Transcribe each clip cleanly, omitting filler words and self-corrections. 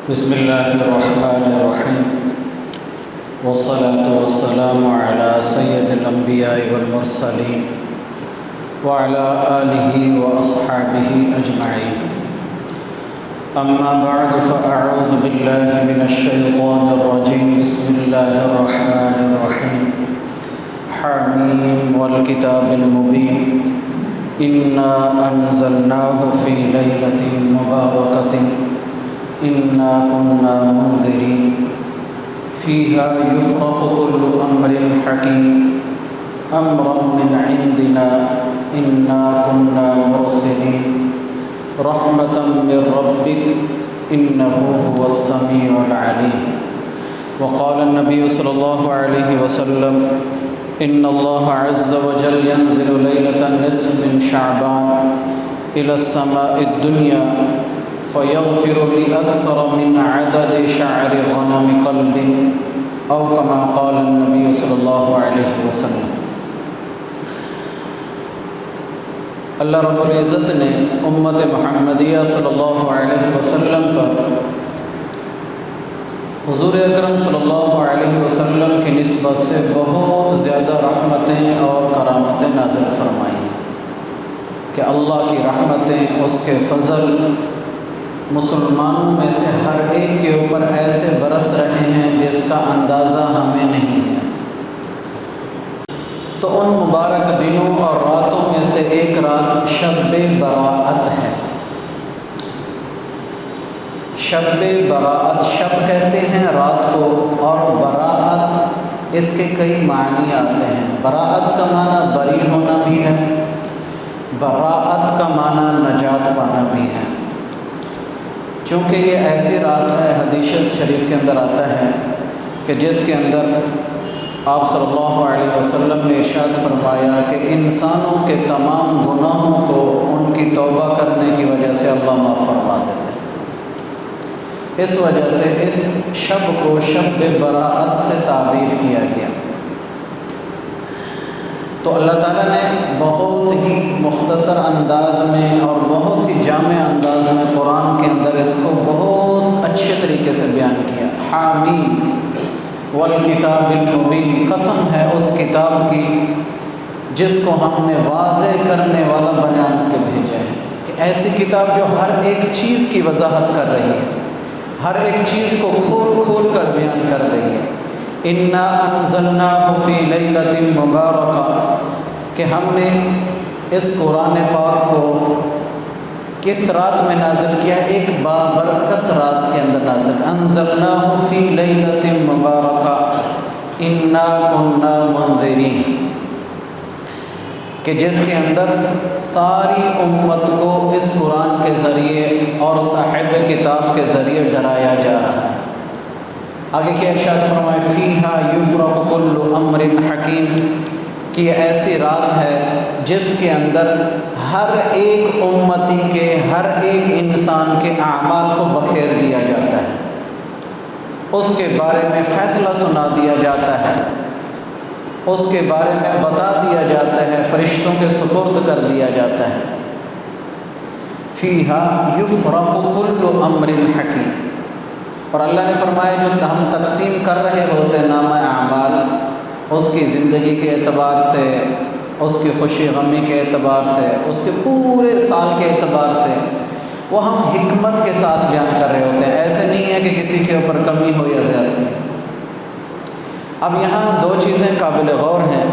بسم الله الرحمن الرحيم والصلاة والسلام على سيد الأنبياء والمرسلين وعلى آله وأصحابه أجمعين. أما بعد فأعوذ بالله من الشيطان الرجيم. بسم الله الرحمن الرحيم. حميم والكتاب المبين إنا أنزلناه في ليلة مباركة إنا كنا منذرين فيها يفرق كل أمر حكيم أمرا من عندنا إنا كنا مرسلين رحمة من ربك إنه هو السميع العليم. وقال النبي صلى الله عليه وسلم إن الله عز وجل ينزل ليلة النصف من شعبان إلى السماء الدنيا فيغفر لأكثر من عدد شعر غنم قلب أو كما قال النبي صلى الله عليه وسلم. اللہ رب العزت نے امت محمدیہ صلی اللہ علیہ وسلم پر حضور اکرم صلی اللہ علیہ وسلم کی نسبت سے بہت زیادہ رحمتیں اور کرامتیں نازل فرمائیں کہ اللہ کی رحمتیں، اس کے فضل مسلمانوں میں سے ہر ایک کے اوپر ایسے برس رہے ہیں جس کا اندازہ ہمیں نہیں ہے. تو ان مبارک دنوں اور راتوں میں سے ایک رات شب براءت ہے. شب براءت، شب کہتے ہیں رات کو، اور براءت اس کے کئی معنی آتے ہیں. براءت کا معنی بری ہونا بھی ہے، براءت کا معنی نجات پانا بھی ہے. چونکہ یہ ایسی رات ہے، حدیث شریف کے اندر آتا ہے کہ جس کے اندر آپ صلی اللہ علیہ وسلم نے ارشاد فرمایا کہ انسانوں کے تمام گناہوں کو ان کی توبہ کرنے کی وجہ سے اللہ معاف فرما دیتے ہیں. اس وجہ سے اس شب کو شب براءت سے تعبیر کیا گیا. تو اللہ تعالیٰ نے بہت ہی مختصر انداز میں اور بہت ہی جامع انداز میں قرآن کے اندر اس کو بہت اچھے طریقے سے بیان کیا. حامیم والکتاب المبین، قسم ہے اس کتاب کی جس کو ہم نے واضح کرنے والا بیان کے بھیجا ہے. کہ ایسی کتاب جو ہر ایک چیز کی وضاحت کر رہی ہے، ہر ایک چیز کو کھول کھول کر بیان کر رہی ہے. انا انزلناہ فی لیلۃ مبارکہ، کہ ہم نے اس قرآن پاک کو کس رات میں نازل کیا؟ ایک بابرکت رات کے اندر نازل. انزلناہ فی لیلۃ مبارکہ انا کنا منذرین، کہ جس کے اندر ساری امت کو اس قرآن کے ذریعے اور صاحب کتاب کے ذریعے ڈرایا جا رہا ہے. آگے کیا ارشاد فرمائے؟ فیہا یفرق کل امر حکیم، کہ یہ ایسی رات ہے جس کے اندر ہر ایک امتی کے، ہر ایک انسان کے اعمال کو بکھیر دیا جاتا ہے، اس کے بارے میں فیصلہ سنا دیا جاتا ہے، اس کے بارے میں بتا دیا جاتا ہے، فرشتوں کے سپرد کر دیا جاتا ہے. فیہا یفرق کل امر حکیم. اور اللہ نے فرمایا جو ہم تقسیم کر رہے ہوتے ہیں نامہ اعمال، اس کی زندگی کے اعتبار سے، اس کی خوشی غمی کے اعتبار سے، اس کے پورے سال کے اعتبار سے، وہ ہم حکمت کے ساتھ بیان کر رہے ہوتے ہیں. ایسے نہیں ہے کہ کسی کے اوپر کمی ہو یا زیادتی. اب یہاں دو چیزیں قابل غور ہیں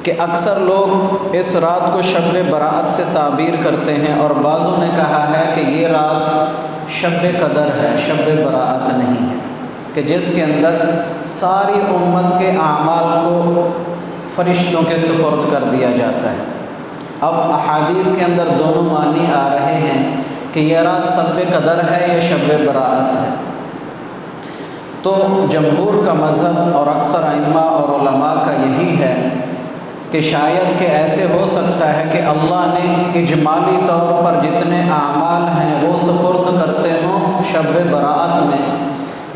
کہ اکثر لوگ اس رات کو شب براءت سے تعبیر کرتے ہیں، اور بعضوں نے کہا ہے کہ یہ رات شب قدر ہے، شب براءت نہیں ہے، کہ جس کے اندر ساری امت کے اعمال کو فرشتوں کے سپرد کر دیا جاتا ہے. اب احادیث کے اندر دونوں معنی آ رہے ہیں کہ یہ رات شب قدر ہے یا شب براءت ہے. تو جمہور کا مذہب اور اکثر ائمہ اور علماء کا یہی ہے کہ شاید کہ ایسے ہو سکتا ہے کہ اللہ نے اجمالی طور پر جتنے اعمال ہیں وہ سپرد کرتے ہوں شب براءت میں،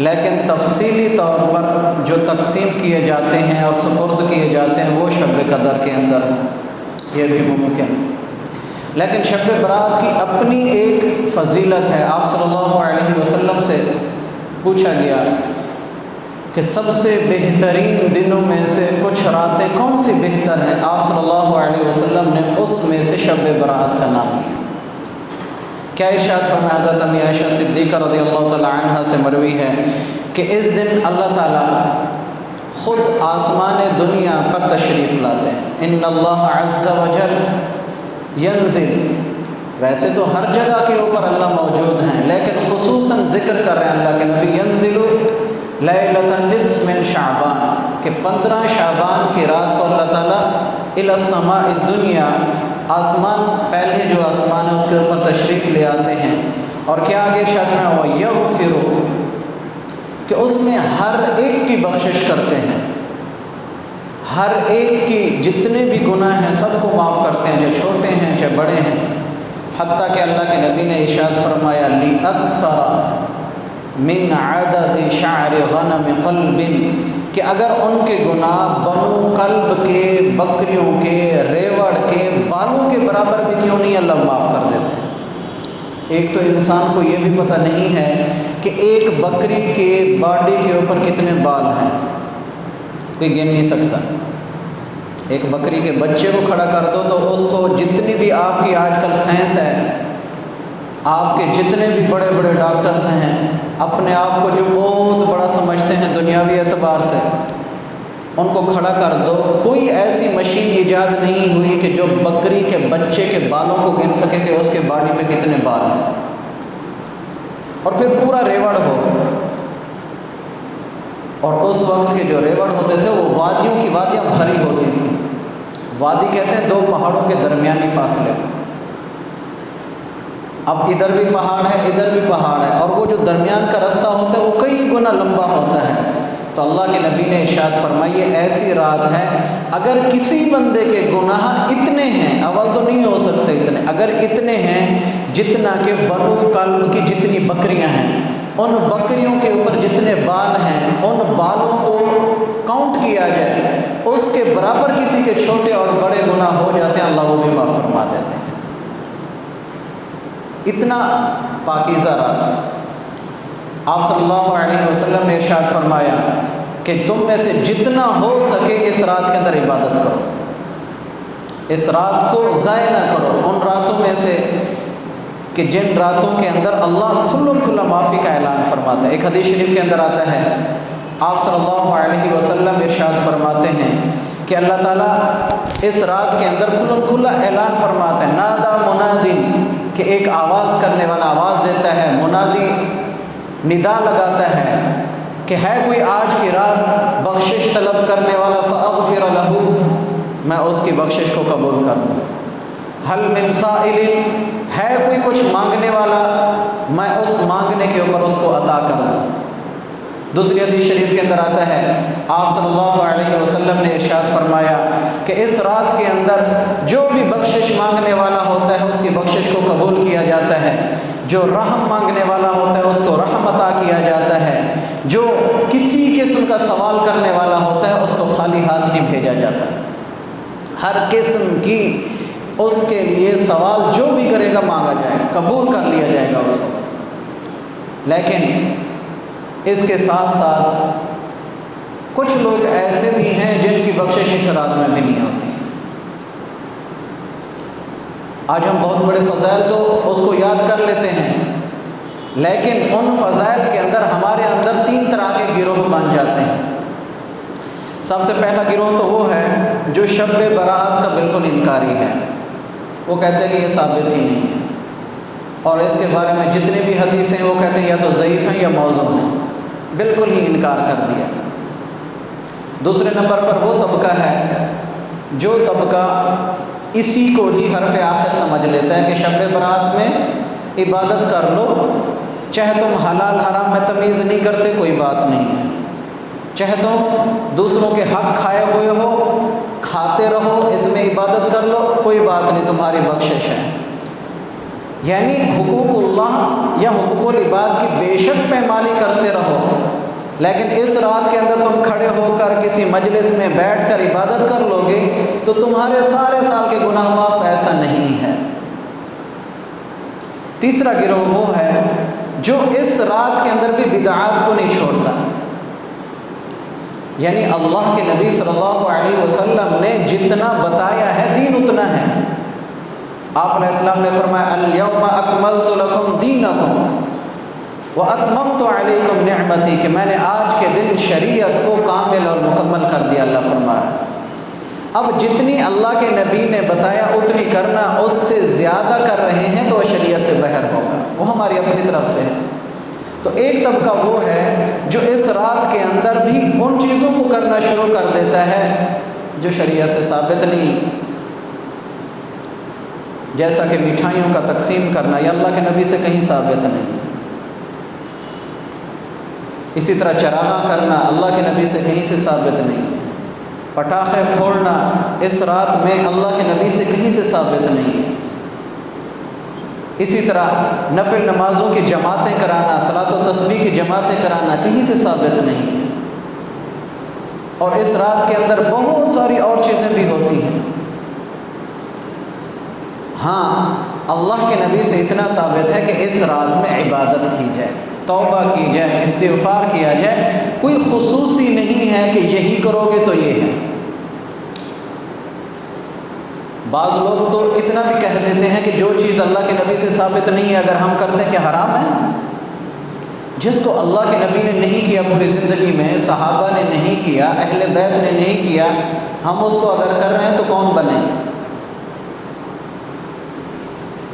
لیکن تفصیلی طور پر جو تقسیم کیے جاتے ہیں اور سپرد کیے جاتے ہیں وہ شب قدر کے اندر ہوں. یہ بھی ممکن. لیکن شب برات کی اپنی ایک فضیلت ہے۔ آپ صلی اللہ علیہ وسلم سے پوچھا گیا کہ سب سے بہترین دنوں میں سے کچھ راتیں کون سی بہتر ہیں؟ آپ صلی اللہ علیہ وسلم نے اس میں سے شب برات کا نام لیا۔ کیا ارشاد فرمایا؟ حضرت امی عائشہ صدیقہ رضی اللہ تعالی عنہ سے مروی ہے کہ اس دن اللہ تعالیٰ خود آسمان دنیا پر تشریف لاتے ہیں۔ ان اللہ عز وجل ینزل، ویسے تو ہر جگہ کے اوپر اللہ موجود ہیں، لیکن خصوصاً ذکر کر رہے ہیں اللہ کے نبی، ینزل لیلۃ النصف من شعبان، کہ 15 شعبان کی رات کو اللہ تعالیٰ الی السماء الدنیا، آسمان پہلے جو آسمان ہے اس کے اوپر تشریف لے آتے ہیں۔ اور کیا آگے ارشاد ہے؟ وَيَغْفِرُ، کہ اس میں ہر ایک کی بخشش کرتے ہیں، ہر ایک کی جتنے بھی گناہ ہیں سب کو معاف کرتے ہیں، چاہے چھوٹے ہیں چاہے بڑے ہیں۔ حتیٰ کہ اللہ کے نبی نے ارشاد فرمایا لِأَكْثَرَ من عدد شعر غنم قلب، کہ اگر ان کے گناہ بنو قلب کے، بکریوں کے، ریوڑ کے بالوں کے برابر بھی کیوں نہیں، اللہ معاف کر دیتے ہیں۔ ایک تو انسان کو یہ بھی پتہ نہیں ہے کہ ایک بکری کے باڈی کے اوپر کتنے بال ہیں، کوئی گن نہیں سکتا۔ ایک بکری کے بچے کو کھڑا کر دو تو اس کو جتنی بھی آپ کی آج کل سائنس ہے، آپ کے جتنے بھی بڑے بڑے ڈاکٹرز ہیں، اپنے آپ کو جو بہت بڑا سمجھتے ہیں دنیاوی اعتبار سے، ان کو کھڑا کر دو، کوئی ایسی مشین ایجاد نہیں ہوئی کہ جو بکری کے بچے کے بالوں کو گن سکے کہ اس کے باڈی پہ کتنے بال ہیں، اور پھر پورا ریوڑ ہو۔ اور اس وقت کے جو ریوڑ ہوتے تھے وہ وادیوں کی وادیاں بھری ہوتی تھیں۔ وادی کہتے ہیں دو پہاڑوں کے درمیانی فاصلے کو۔ اب ادھر بھی پہاڑ ہے ادھر بھی پہاڑ ہے، اور وہ جو درمیان کا رستہ ہوتا ہے وہ کئی گنا لمبا ہوتا ہے۔ تو اللہ کے نبی نے ارشاد فرمایا یہ ایسی رات ہے اگر کسی بندے کے گناہ اتنے ہیں، اول تو نہیں ہو سکتے اتنے، اگر اتنے ہیں جتنا کہ بنو قلب کی جتنی بکریاں ہیں، ان بکریوں کے اوپر جتنے بال ہیں ان بالوں کو کاؤنٹ کیا جائے، اس کے برابر کسی کے چھوٹے اور بڑے گناہ ہو جاتے ہیں، اللہ وہ بھی معاف فرما دیتے ہیں۔ اتنا پاکیزہ رات۔ آپ صلی اللہ علیہ وسلم نے ارشاد فرمایا کہ تم میں سے جتنا ہو سکے اس رات کے اندر عبادت کرو، اس رات کو ضائع نہ کرو، ان راتوں میں سے کہ جن راتوں کے اندر اللہ کھلم کھلا معافی کا اعلان فرماتا ہے۔ ایک حدیث شریف کے اندر آتا ہے، آپ صلی اللہ علیہ وسلم ارشاد فرماتے ہیں کہ اللہ تعالیٰ اس رات کے اندر کھلم کھلا اعلان فرماتا ہے، نادا منادن، کہ ایک آواز کرنے والا آواز دیتا ہے، منادی ندا لگاتا ہے کہ ہے کوئی آج کی رات بخشش طلب کرنے والا، فاغفر لہ، میں اس کی بخشش کو قبول کر دوں۔ حل من سائل، ہے کوئی کچھ مانگنے والا، میں اس مانگنے کے اوپر اس کو عطا کر دوں۔ دوسری حدیث شریف کے اندر آتا ہے، آپ صلی اللہ علیہ وسلم نے ارشاد فرمایا کہ اس رات کے اندر جو بھی بخشش مانگنے والا ہوتا ہے اس کی بخشش کو قبول کیا جاتا ہے، جو رحم مانگنے والا ہوتا ہے اس کو رحم عطا کیا جاتا ہے، جو کسی قسم کا سوال کرنے والا ہوتا ہے اس کو خالی ہاتھ نہیں بھیجا جاتا، ہر قسم کی اس کے لیے سوال جو بھی کرے گا مانگا جائے گا، قبول کر لیا جائے گا اس کو۔ لیکن اس کے ساتھ ساتھ کچھ لوگ ایسے بھی ہیں جن کی بخشش اس رات میں بھی نہیں ہوتی۔ آج ہم بہت بڑے فضائل تو اس کو یاد کر لیتے ہیں، لیکن ان فضائل کے اندر ہمارے اندر 3 طرح کے گروہ بن جاتے ہیں۔ سب سے پہلا گروہ تو وہ ہے جو شب برات کا بالکل انکاری ہے، وہ کہتے ہیں کہ یہ ثابت ہی نہیں ہے، اور اس کے بارے میں جتنے بھی حدیثیں وہ کہتے ہیں یا تو ضعیف ہیں یا موضوع ہیں، بالکل ہی انکار کر دیا۔ دوسرے نمبر پر وہ طبقہ ہے جو طبقہ اسی کو ہی حرف آخر سمجھ لیتا ہے کہ شب برات میں عبادت کر لو، چاہے تم حلال حرام میں تمیز نہیں کرتے کوئی بات نہیں ہے، چاہے تم دوسروں کے حق کھائے ہوئے ہو کھاتے رہو، اس میں عبادت کر لو کوئی بات نہیں، تمہاری بخشش ہے۔ یعنی حقوق اللہ یا حقوق العباد کی بے شک پامالی کرتے رہو، لیکن اس رات کے اندر تم کھڑے ہو کر کسی مجلس میں بیٹھ کر عبادت کر لو گے تو تمہارے سارے سال کے گناہ معاف، ایسا نہیں ہے۔ تیسرا گروہ وہ ہے جو اس رات کے اندر بھی بدعات کو نہیں چھوڑتا، یعنی اللہ کے نبی صلی اللہ علیہ وسلم نے جتنا بتایا ہے دین اتنا ہے۔ آپ علیہ السلام نے فرمایا الیوم اکملت لکم دینکم واتممت علیکم نعمتی، کہ میں نے آج کے دن شریعت کو کامل اور مکمل کر دیا، اللہ فرما رہا ہے۔ اب جتنی اللہ کے نبی نے بتایا اتنی کرنا، اس سے زیادہ کر رہے ہیں تو وہ شریعت سے باہر ہوگا، وہ ہماری اپنی طرف سے ہے۔ تو ایک طبقہ وہ ہے جو اس رات کے اندر بھی ان چیزوں کو کرنا شروع کر دیتا ہے جو شریعت سے ثابت نہیں، جیسا کہ مٹھائیوں کا تقسیم کرنا، یہ اللہ کے نبی سے کہیں ثابت نہیں۔ اسی طرح چراغاں کرنا اللہ کے نبی سے کہیں سے ثابت نہیں۔ پٹاخے پھوڑنا اس رات میں اللہ کے نبی سے کہیں سے ثابت نہیں۔ اسی طرح نفل نمازوں کی جماعتیں کرانا، صلاۃ و تسبیح کی جماعتیں کرانا کہیں سے ثابت نہیں۔ اور اس رات کے اندر بہت ساری اور چیزیں بھی ہوتی ہیں۔ ہاں، اللہ کے نبی سے اتنا ثابت ہے کہ اس رات میں عبادت کی جائے، توبہ کی جائے، استغفار کیا جائے، کوئی خصوصی نہیں ہے کہ یہی کرو گے تو یہ ہے۔ بعض لوگ تو اتنا بھی کہہ دیتے ہیں کہ جو چیز اللہ کے نبی سے ثابت نہیں ہے اگر ہم کرتے ہیں کہ حرام ہے۔ جس کو اللہ کے نبی نے نہیں کیا پوری زندگی میں، صحابہ نے نہیں کیا، اہل بیت نے نہیں کیا، ہم اس کو اگر کر رہے ہیں تو کون بنے؟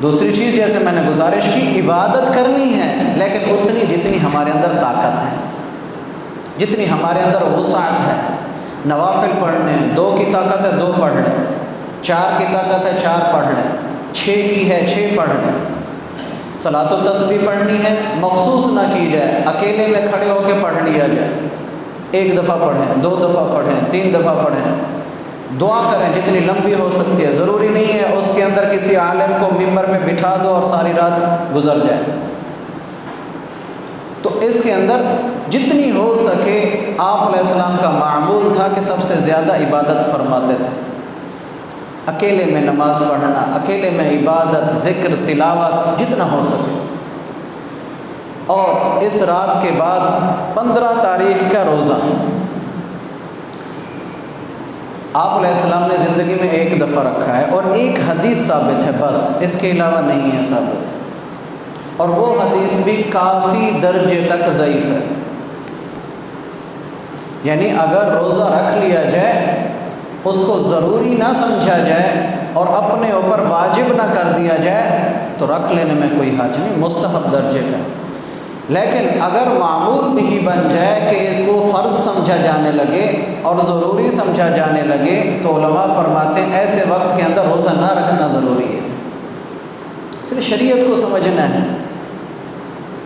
دوسری چیز، جیسے میں نے گزارش کی، عبادت کرنی ہے لیکن اتنی جتنی ہمارے اندر طاقت ہے، جتنی ہمارے اندر وسعت ہے۔ نوافل پڑھنے، 2 کی طاقت ہے 2 پڑھ لیں، 4 کی طاقت ہے 4 پڑھ لیں، 6 کی ہے 6 پڑھ لیں۔ صلاۃ و تسبیح پڑھنی ہے، مخصوص نہ کی جائے، اکیلے میں کھڑے ہو کے پڑھ لیا جائے، 1 دفعہ پڑھیں، 2 دفعہ پڑھیں، 3 دفعہ پڑھیں۔ دعا کریں جتنی لمبی ہو سکتی ہے، ضروری نہیں ہے اس کے اندر کسی عالم کو ممبر پہ بٹھا دو اور ساری رات گزر جائے۔ تو اس کے اندر جتنی ہو سکے، آپ علیہ السلام کا معمول تھا کہ سب سے زیادہ عبادت فرماتے تھے۔ اکیلے میں نماز پڑھنا، اکیلے میں عبادت، ذکر، تلاوت جتنا ہو سکے۔ اور اس رات کے بعد 15 تاریخ کا روزہ آپ علیہ السلام نے زندگی میں 1 دفعہ رکھا ہے، اور 1 حدیث ثابت ہے، بس اس کے علاوہ نہیں ہے ثابت، اور وہ حدیث بھی کافی درجے تک ضعیف ہے۔ یعنی اگر روزہ رکھ لیا جائے، اس کو ضروری نہ سمجھا جائے اور اپنے اوپر واجب نہ کر دیا جائے تو رکھ لینے میں کوئی حرج نہیں، مستحب درجے کا۔ لیکن اگر معمول بھی بن جائے کہ اس کو فرض سمجھا جانے لگے اور ضروری سمجھا جانے لگے تو علماء فرماتے ہیں ایسے وقت کے اندر روزہ نہ رکھنا ضروری ہے، اس لیے شریعت کو سمجھنا ہے۔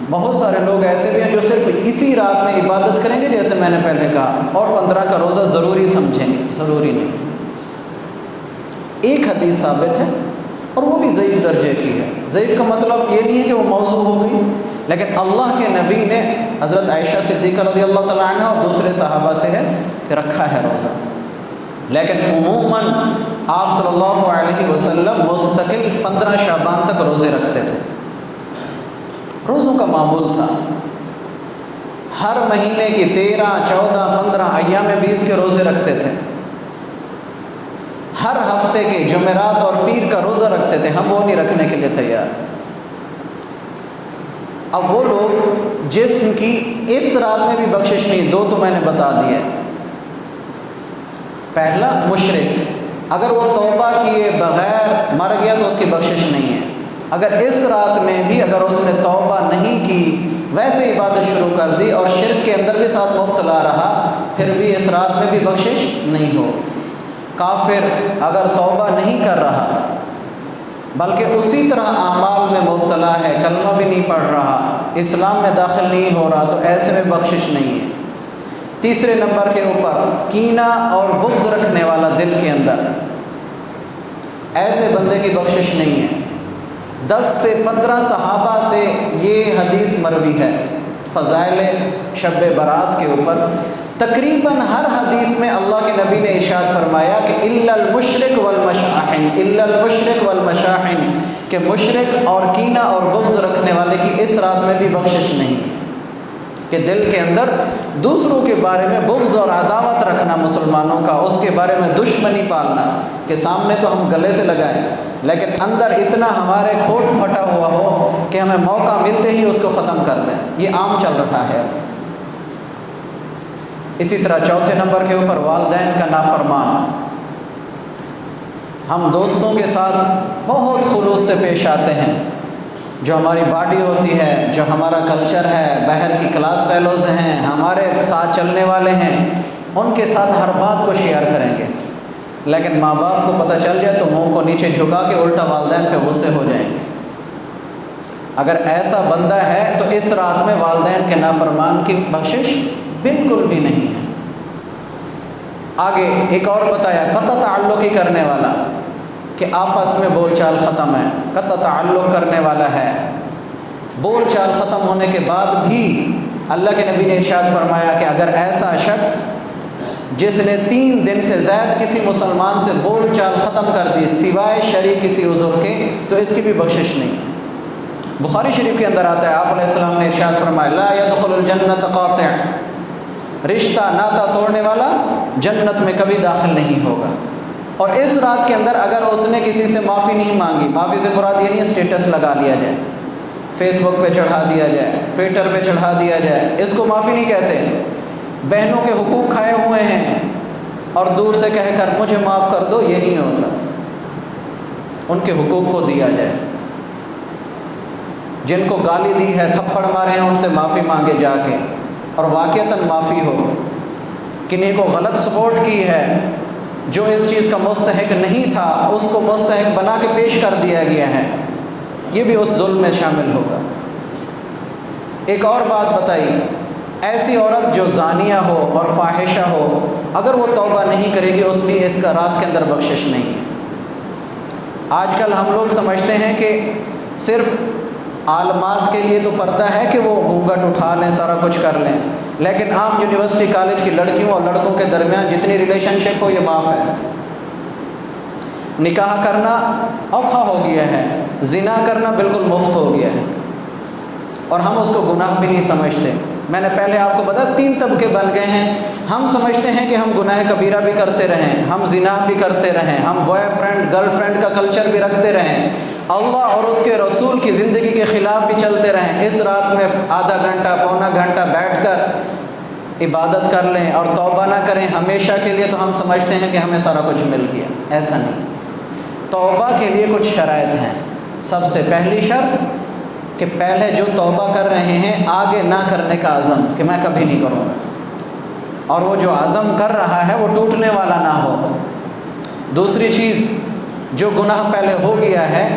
بہت سارے لوگ ایسے بھی ہیں جو صرف اسی رات میں عبادت کریں گے جیسے میں نے پہلے کہا، اور 15 کا روزہ ضروری سمجھیں گے، ضروری نہیں۔ 1 حدیث ثابت ہے اور وہ بھی ضعیف درجے کی ہے۔ ضعیف کا مطلب یہ نہیں ہے کہ وہ موضوع ہو گئی، لیکن اللہ کے نبی نے حضرت عائشہ صدیقہ رضی اللہ تعالیٰ عنہ اور دوسرے صحابہ سے ہے کہ رکھا ہے روزہ، لیکن عموماً آپ صلی اللہ علیہ وسلم مستقل 15 شعبان تک روزے رکھتے تھے۔ روزوں کا معمول تھا، ہر مہینے کی 13، 14، 15 ایام 20 کے روزے رکھتے تھے، ہر ہفتے کے جمعرات اور پیر کا روزہ رکھتے تھے، ہم وہ نہیں رکھنے کے لیے تیار۔ اب وہ لوگ جس کی اس رات میں بھی بخشش نہیں، 2 تو میں نے بتا دیے۔ پہلا مشرک، اگر وہ توبہ کیے بغیر مر گیا تو اس کی بخشش نہیں ہے۔ اگر اس رات میں بھی اگر اس نے توبہ نہیں کی، ویسے عبادت شروع کر دی اور شرک کے اندر بھی ساتھ مبتلا رہا، پھر بھی اس رات میں بھی بخشش نہیں ہو۔ کافر اگر توبہ نہیں کر رہا بلکہ اسی طرح اعمال میں مبتلا ہے، کلمہ بھی نہیں پڑھ رہا، اسلام میں داخل نہیں ہو رہا، تو ایسے میں بخشش نہیں ہے۔ تیسرے نمبر کے اوپر کینہ اور بغض رکھنے والا دل کے اندر، ایسے بندے کی بخشش نہیں ہے۔ 10 سے 15 صحابہ سے یہ حدیث مروی ہے فضائل شب برات کے اوپر تقریباً ہر حدیث میں اللہ کے نبی نے ارشاد فرمایا کہ الا المشرک والمشاحن، الا المشرک والمشاحن، کہ مشرک اور کینہ اور بغض رکھنے والے کی اس رات میں بھی بخشش نہیں، کہ دل کے اندر دوسروں کے بارے میں بغض اور عداوت رکھنا مسلمانوں کا، اس کے بارے میں دشمنی پالنا، کہ سامنے تو ہم گلے سے لگائیں لیکن اندر اتنا ہمارے کھوٹ پھٹا ہوا ہو کہ ہمیں موقع ملتے ہی اس کو ختم کر دیں، یہ عام چل رہا ہے۔ اسی طرح چوتھے نمبر کے اوپر والدین کا نافرمان۔ ہم دوستوں کے ساتھ بہت خلوص سے پیش آتے ہیں، جو ہماری باڈی ہوتی ہے، جو ہمارا کلچر ہے، باہر کی کلاس فیلوز ہیں، ہمارے ساتھ چلنے والے ہیں، ان کے ساتھ ہر بات کو شیئر کریں گے، لیکن ماں باپ کو پتہ چل جائے تو منہ کو نیچے جھکا کے الٹا والدین پہ غصے ہو جائیں گے۔ اگر ایسا بندہ ہے تو اس رات میں والدین کے نافرمان کی بخشش بالکل بھی نہیں ہے۔ آگے ایک اور بتایا قطع تعلقی کرنے والا، کہ آپس میں بول چال ختم ہے، قطع تعلق کرنے والا ہے، بول چال ختم ہونے کے بعد بھی اللہ کے نبی نے ارشاد فرمایا کہ اگر ایسا شخص جس نے 3 دن سے زائد کسی مسلمان سے بول چال ختم کر دی سوائے شرعی کسی عذر کے، تو اس کی بھی بخشش نہیں۔ بخاری شریف کے اندر آتا ہے، آپ علیہ السلام نے ارشاد فرمایا لا يدخل الجنت قاطع، رشتہ ناتا توڑنے والا جنت میں کبھی داخل نہیں ہوگا۔ اور اس رات کے اندر اگر اس نے کسی سے معافی نہیں مانگی، معافی سے مراد یہ نہیں ہے اسٹیٹس لگا لیا جائے، فیس بک پہ چڑھا دیا جائے، ٹویٹر پہ چڑھا دیا جائے، اس کو معافی نہیں کہتے۔ بہنوں کے حقوق کھائے ہوئے ہیں اور دور سے کہہ کر مجھے معاف کر دو، یہ نہیں ہوتا، ان کے حقوق کو دیا جائے۔ جن کو گالی دی ہے، تھپڑ مارے ہیں، ان سے معافی مانگے جا کے، اور واقعتاً معافی ہو۔ کنہیں کو غلط سپورٹ کی ہے، جو اس چیز کا مستحق نہیں تھا، اس کو مستحق بنا کے پیش کر دیا گیا ہے، یہ بھی اس ظلم میں شامل ہوگا۔ ایک اور بات بتائی، ایسی عورت جو زانیہ ہو اور فاحشہ ہو، اگر وہ توبہ نہیں کرے گی، اس بھی اس کا رات کے اندر بخشش نہیں ہے۔ آج کل ہم لوگ سمجھتے ہیں کہ صرف عالمات کے لیے تو پردہ ہے کہ وہ گھونگھٹ اٹھا لیں، سارا کچھ کر لیں، لیکن عام یونیورسٹی کالج کی لڑکیوں اور لڑکوں کے درمیان جتنی ریلیشن شپ ہو یہ معاف ہے۔ نکاح کرنا اوکھا ہو گیا ہے، زنا کرنا بالکل مفت ہو گیا ہے، اور ہم اس کو گناہ بھی نہیں سمجھتے۔ میں نے پہلے آپ کو بتایا 3 طبقے بن گئے ہیں۔ ہم سمجھتے ہیں کہ ہم گناہ کبیرہ بھی کرتے رہیں، ہم زنا بھی کرتے رہیں، ہم بوائے فرینڈ گرل فرینڈ کا کلچر بھی رکھتے رہیں، اللہ اور اس کے رسول کی زندگی کے خلاف بھی چلتے رہیں، اس رات میں آدھا گھنٹہ پونا گھنٹہ بیٹھ کر عبادت کر لیں اور توبہ نہ کریں ہمیشہ کے لیے، تو ہم سمجھتے ہیں کہ ہمیں سارا کچھ مل گیا۔ ایسا نہیں، توبہ کے لیے کچھ شرائط ہیں۔ سب سے پہلی شرط کہ پہلے جو توبہ کر رہے ہیں آگے نہ کرنے کا عزم، کہ میں کبھی نہیں کروں گا، اور وہ جو عزم کر رہا ہے وہ ٹوٹنے والا نہ ہو۔ دوسری چیز، جو گناہ پہلے ہو گیا ہے،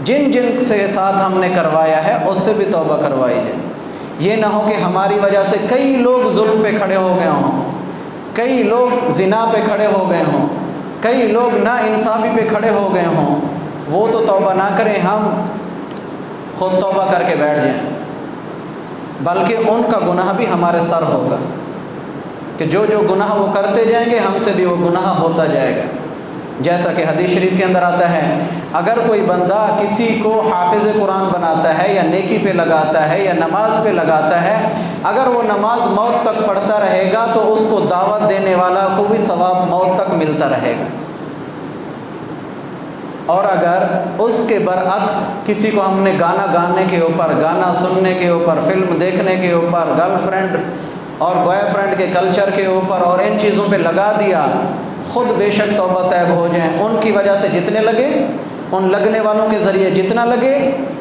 جن سے ساتھ ہم نے کروایا ہے اس سے بھی توبہ کروائی جائے۔ یہ نہ ہو کہ ہماری وجہ سے کئی لوگ ظلم پہ کھڑے ہو گئے ہوں، کئی لوگ زنا پہ کھڑے ہو گئے ہوں، کئی لوگ نا انصافی پہ کھڑے ہو گئے ہوں، وہ تو توبہ نہ کریں، ہم خود توبہ کر کے بیٹھ جائیں، بلکہ ان کا گناہ بھی ہمارے سر ہوگا، کہ جو گناہ وہ کرتے جائیں گے ہم سے بھی وہ گناہ ہوتا جائے گا۔ جیسا کہ حدیث شریف کے اندر آتا ہے، اگر کوئی بندہ کسی کو حافظ قرآن بناتا ہے یا نیکی پہ لگاتا ہے یا نماز پہ لگاتا ہے، اگر وہ نماز موت تک پڑھتا رہے گا تو اس کو دعوت دینے والا کو بھی ثواب موت تک ملتا رہے گا۔ اور اگر اس کے برعکس کسی کو ہم نے گانا گانے کے اوپر، گانا سننے کے اوپر، فلم دیکھنے کے اوپر، گرل فرینڈ اور بوائے فرینڈ کے کلچر کے اوپر اور ان چیزوں پہ لگا دیا، خود بے شک توبہ طیب ہو جائیں۔ ان کی وجہ سے جتنے لگے، ان لگنے والوں کے ذریعے جتنا لگے،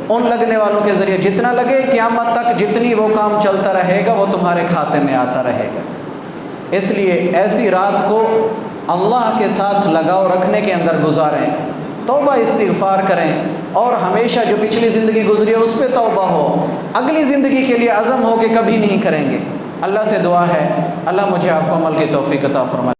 ان لگنے والوں کے ذریعے جتنا لگے، قیامت تک جتنی وہ کام چلتا رہے گا وہ تمہارے کھاتے میں آتا رہے گا۔ اس لیے ایسی رات کو اللہ کے ساتھ لگاؤ رکھنے کے اندر گزاریں، توبہ استغفار کریں، اور ہمیشہ جو پچھلی زندگی گزری ہے اس پہ توبہ ہو، اگلی زندگی کے لیے عزم ہو کہ کبھی نہیں کریں گے۔ اللہ سے دعا ہے اللہ مجھے آپ کو عمل کی توفیق عطا فرمائے۔